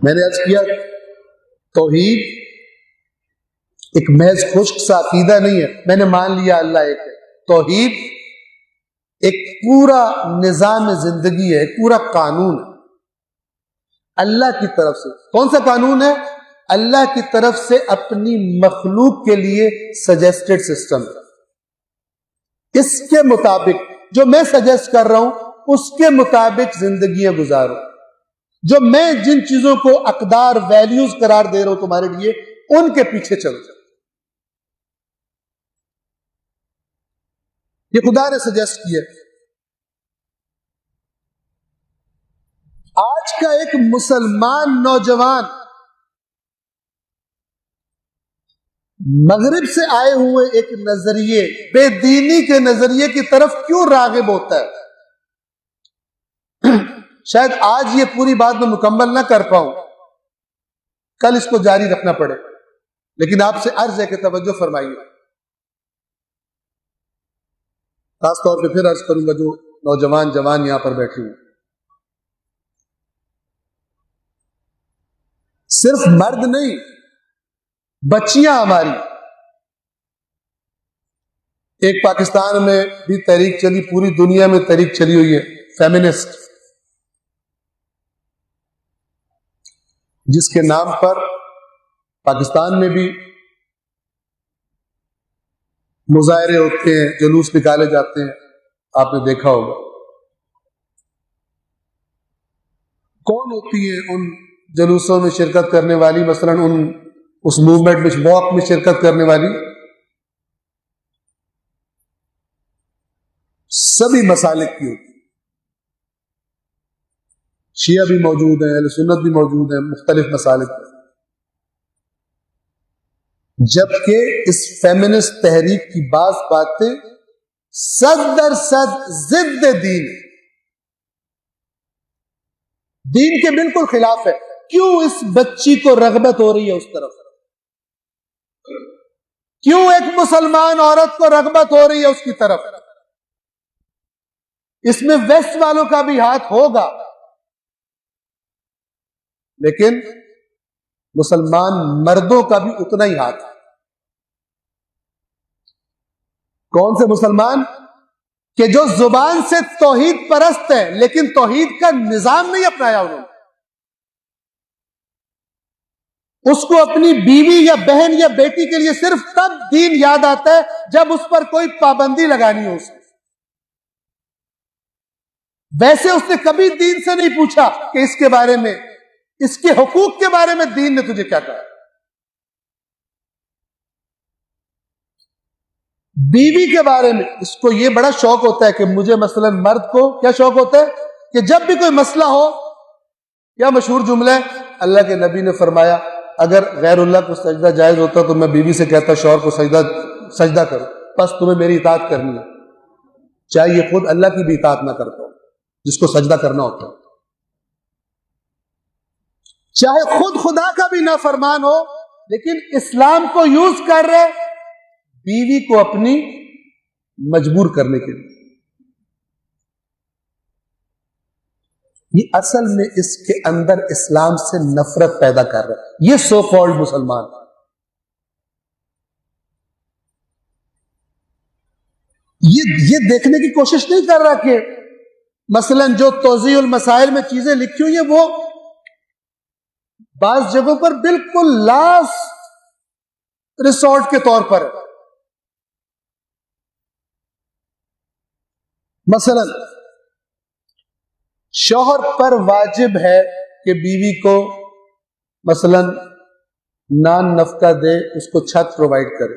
میں نے عرض کیا توحید ایک محض خشک سا عقیدہ نہیں ہے، میں نے مان لیا اللہ ایک ہے۔ توحید ایک پورا نظام زندگی ہے، ایک پورا قانون ہے اللہ کی طرف سے۔ کون سا قانون ہے؟ اللہ کی طرف سے اپنی مخلوق کے لیے سجیسٹڈ سسٹم، اس کے مطابق جو میں سجیسٹ کر رہا ہوں اس کے مطابق زندگیاں گزارو، جو میں جن چیزوں کو اقدار ویلیوز قرار دے رہا ہوں تمہارے لیے ان کے پیچھے چلو۔ یہ خدا نے سجیسٹ کیا۔ آج کا ایک مسلمان نوجوان مغرب سے آئے ہوئے ایک نظریے، بے دینی کے نظریے کی طرف کیوں راغب ہوتا ہے؟ شاید آج یہ پوری بات میں مکمل نہ کر پاؤں، کل اس کو جاری رکھنا پڑے، لیکن آپ سے عرض ہے کہ توجہ فرمائیے۔ خاص طور پہ پھر عرض کروں گا جو نوجوان جوان یہاں پر بیٹھے ہوئے، صرف مرد نہیں، بچیاں ہماری، ایک پاکستان میں بھی تحریک چلی، پوری دنیا میں تحریک چلی ہوئی ہے فیمنسٹ، جس کے نام پر پاکستان میں بھی مظاہرے ہوتے ہیں، جلوس نکالے جاتے ہیں، آپ نے دیکھا ہوگا۔ کون ہوتی ہے ان جلوسوں میں شرکت کرنے والی، مثلا اس موومنٹ میں، واک میں شرکت کرنے والی؟ سبھی مسالک کی ہوتی، شیعہ بھی موجود ہیں، اہل سنت بھی موجود ہیں، مختلف مسالک میں، جبکہ اس فیمنسٹ تحریک کی بعض باتیں صد در صد ضد دین کے بالکل خلاف ہے۔ کیوں اس بچی کو رغبت ہو رہی ہے اس طرف؟ کیوں ایک مسلمان عورت کو رغبت ہو رہی ہے اس کی طرف؟ اس میں ویسٹ والوں کا بھی ہاتھ ہوگا، لیکن مسلمان مردوں کا بھی اتنا ہی ہاتھ ہے۔ کون سے مسلمان؟ کہ جو زبان سے توحید پرست ہے لیکن توحید کا نظام نہیں اپنایا انہوں نے۔ اس کو اپنی بیوی یا بہن یا بیٹی کے لیے صرف تب دین یاد آتا ہے جب اس پر کوئی پابندی لگانی ہو اسے۔ ویسے اس نے کبھی دین سے نہیں پوچھا کہ اس کے بارے میں، اس کے حقوق کے بارے میں دین نے تجھے کیا کہا۔ بیوی کے بارے میں اس کو یہ بڑا شوق ہوتا ہے کہ مجھے مثلا مرد کو کیا شوق ہوتا ہے کہ جب بھی کوئی مسئلہ ہو، کیا مشہور جملہ ہے، اللہ کے نبی نے فرمایا اگر غیر اللہ کو سجدہ جائز ہوتا تو میں بیوی سے کہتا شوہر کو سجدہ کرو، بس تمہیں میری اطاعت کرنی ہے، چاہے یہ خود اللہ کی بھی اطاعت نہ کرتا ہو جس کو سجدہ کرنا ہوتا ہے، چاہے خود خدا کا بھی نافرمان ہو، لیکن اسلام کو یوز کر رہے بیوی کو اپنی مجبور کرنے کے لیے۔ یہ اصل میں اس کے اندر اسلام سے نفرت پیدا کر رہا ہے یہ سو کالڈ مسلمان۔ یہ دیکھنے کی کوشش نہیں کر رہا کہ مثلا جو توضیح المسائل میں چیزیں لکھی ہوئی ہیں وہ بعض جگہوں پر بالکل لاسٹ ریسورٹ کے طور پر ہے۔ مثلا شوہر پر واجب ہے کہ بیوی کو مثلا نان نفقہ دے، اس کو چھت پرووائڈ کرے،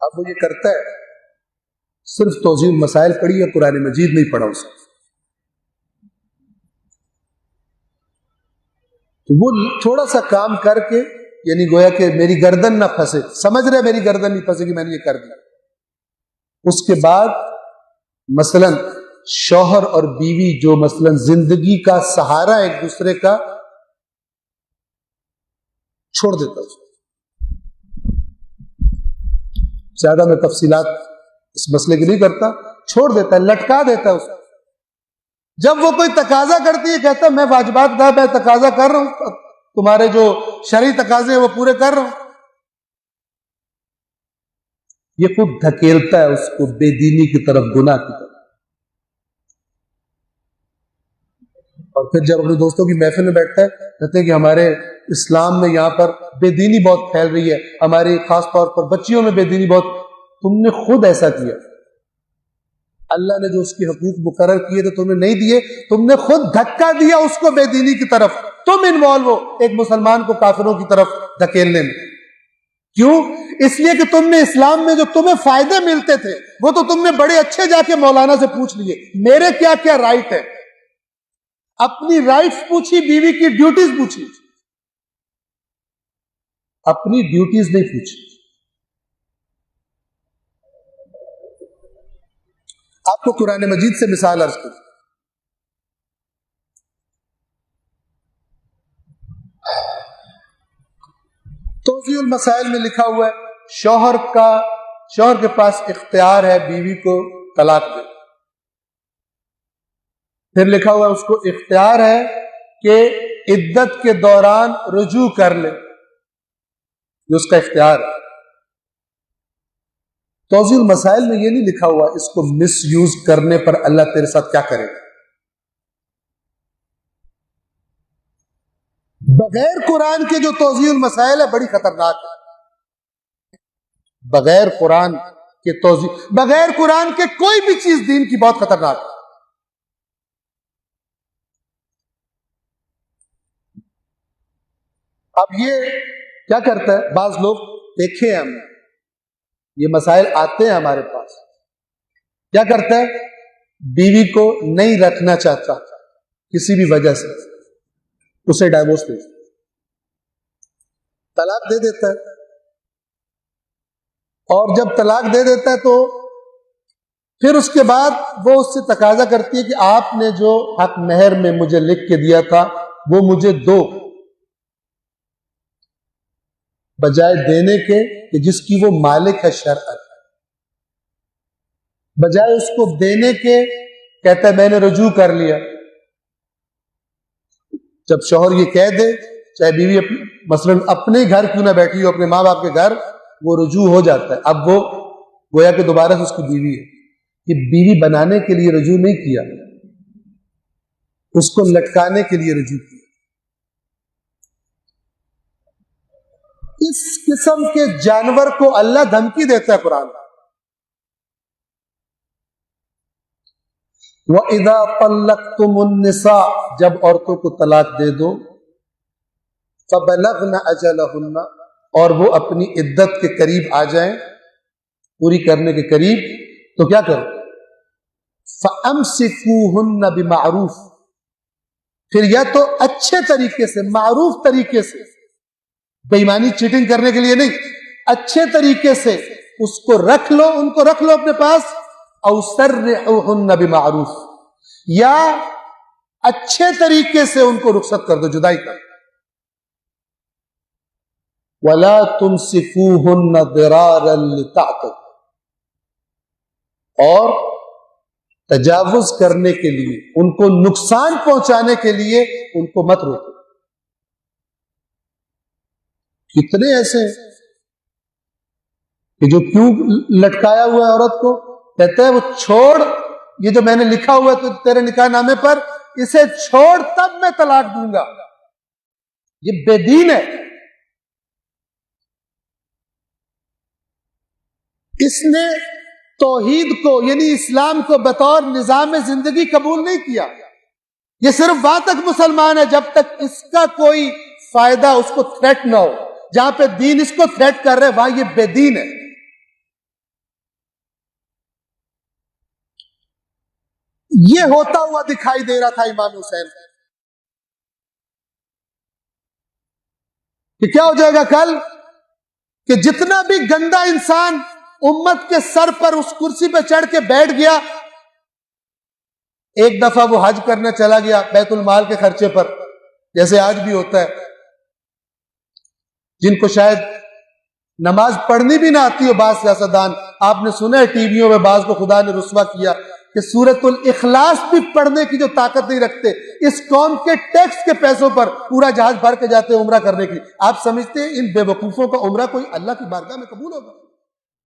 اب وہ یہ کرتا ہے، صرف توضیح المسائل پڑھی ہے، قرآن مجید نہیں پڑھا اس کو، تو وہ تھوڑا سا کام کر کے یعنی گویا کہ میری گردن نہ پھنسے، سمجھ رہے میری گردن نہیں پھنسے گی، میں نے یہ کر دیا۔ اس کے بعد مثلا شوہر اور بیوی جو مثلا زندگی کا سہارا ایک دوسرے کا، چھوڑ دیتا اس کو۔ زیادہ میں تفصیلات اس مسئلے کی نہیں کرتا، چھوڑ دیتا ہے، لٹکا دیتا ہے اس کو، جب وہ کوئی تقاضا کرتی ہے کہتا ہے میں واجبات ادا میں تقاضا کر رہا ہوں، تمہارے جو شرعی تقاضے ہیں وہ پورے کر رہا ہوں. یہ خود دھکیلتا ہے اس کو بے دینی کی طرف، گناہ کی طرف. اور پھر جب اپنے دوستوں کی محفل میں بیٹھتا ہے کہتے ہیں کہ ہمارے اسلام میں یہاں پر بے دینی بہت پھیل رہی ہے، ہماری خاص طور پر بچیوں میں بے دینی بہت. تم نے خود ایسا کیا، اللہ نے جو اس کے حقوق مقرر کیے تھے تمہیں نہیں دیے، تم نے خود دھکا دیا اس کو بے دینی کی طرف. تم انوالو ہو ایک مسلمان کو کافروں کی طرف دھکیلنے میں. کیوں؟ اس لیے کہ تم نے اسلام میں جو تمہیں فائدے ملتے تھے وہ تو تم نے بڑے اچھے جا کے مولانا سے پوچھ لیے، میرے کیا کیا رائٹ ہے. اپنی رائٹس پوچھی، بیوی کی ڈیوٹیز پوچھی، اپنی ڈیوٹیز نہیں پوچھی. آپ کو قرآن مجید سے مثال عرض کروں. توضیح المسائل میں لکھا ہوا ہے شوہر کے پاس اختیار ہے بیوی کو طلاق دے. پھر لکھا ہوا ہے اس کو اختیار ہے کہ عدت کے دوران رجوع کر لے، یہ اس کا اختیار ہے. توضیح المسائل میں یہ نہیں لکھا ہوا اس کو مس یوز کرنے پر اللہ تیرے ساتھ کیا کرے گا. بغیر قرآن کے جو توضیح المسائل ہے بڑی خطرناک ہے. بغیر قرآن کے توضیح، بغیر قرآن کے کوئی بھی چیز دین کی بہت خطرناک ہے. اب یہ کیا کرتا ہے، بعض لوگ دیکھیں ہم یہ مسائل آتے ہیں ہمارے پاس، کیا کرتا ہے بیوی کو نہیں رکھنا چاہتا کسی بھی وجہ سے، اسے ڈائیورس دے طلاق دے دیتا ہے. اور جب طلاق دے دیتا ہے تو پھر اس کے بعد وہ اس سے تقاضا کرتی ہے کہ آپ نے جو حق مہر میں مجھے لکھ کے دیا تھا وہ مجھے دو، بجائے دینے کے کہ جس کی وہ مالک ہے شرعاً. بجائے اس کو دینے کے کہتا ہے میں نے رجوع کر لیا. جب شوہر یہ کہہ دے، چاہے بیوی مثلاً اپنے گھر کیوں نہ بیٹھی ہو، اپنے ماں باپ کے گھر، وہ رجوع ہو جاتا ہے. اب وہ گویا کہ دوبارہ سے اس کی بیوی ہے. یہ بیوی بنانے کے لیے رجوع نہیں کیا، اس کو لٹکانے کے لیے رجوع کیا. اس قسم کے جانور کو اللہ دھمکی دیتا ہے قرآن. وَإِذَا طَلَّقْتُمُ النِّسَاءَ، جب عورتوں کو طلاق دے دو، فَبَلَغْنَ أَجَلَهُنَّ، اور وہ اپنی عدت کے قریب آ جائیں، پوری کرنے کے قریب، تو کیا کرو؟ فَأَمْسِكُوهُنَّ بِمَعْرُوف، پھر یا تو اچھے طریقے سے، معروف طریقے سے، بے ایمانی چیٹنگ کرنے کے لیے نہیں، اچھے طریقے سے اس کو رکھ لو، ان کو رکھ لو اپنے پاس. او سرحوهن بمعروف، یا اچھے طریقے سے ان کو رخصت کر دو، جدائی کر دو. وَلَا تُمْسِكُوهُنَّ ضِرَارًا لِتَعْتَدُوا، اور تجاوز کرنے کے لیے، ان کو نقصان پہنچانے کے لیے ان کو مت روکو. کتنے ایسے ہیں کہ جو کیوں لٹکایا ہوا ہے عورت کو، کہتے ہیں وہ چھوڑ، یہ جو میں نے لکھا ہوا ہے تو تیرے نکاح نامے پر، اسے چھوڑ تب میں طلاق دوں گا. یہ بے دین ہے. اس نے توحید کو یعنی اسلام کو بطور نظام زندگی قبول نہیں کیا. یہ صرف وہاں تک مسلمان ہے جب تک اس کا کوئی فائدہ اس کو تھریٹ نہ ہو. جہاں پہ دین اس کو تھریٹ کر رہے وہاں یہ بے دین ہے. یہ ہوتا ہوا دکھائی دے رہا تھا امام حسین کہ کیا ہو جائے گا کل، کہ جتنا بھی گندا انسان امت کے سر پر اس کرسی پہ چڑھ کے بیٹھ گیا، ایک دفعہ وہ حج کرنے چلا گیا بیت المال کے خرچے پر، جیسے آج بھی ہوتا ہے، جن کو شاید نماز پڑھنی بھی نہ آتی ہو، بعض سیاستدان، آپ نے سنا ہے ٹی ویوں میں بعض کو خدا نے رسوا کیا کہ سورۃ الاخلاص بھی پڑھنے کی جو طاقت نہیں رکھتے، اس قوم کے ٹیکس کے پیسوں پر پورا جہاز بھر کے جاتے ہیں عمرہ کرنے کی، آپ سمجھتے ہیں ان بے وقوفوں کا عمرہ کوئی اللہ کی بارگاہ میں قبول ہوگا؟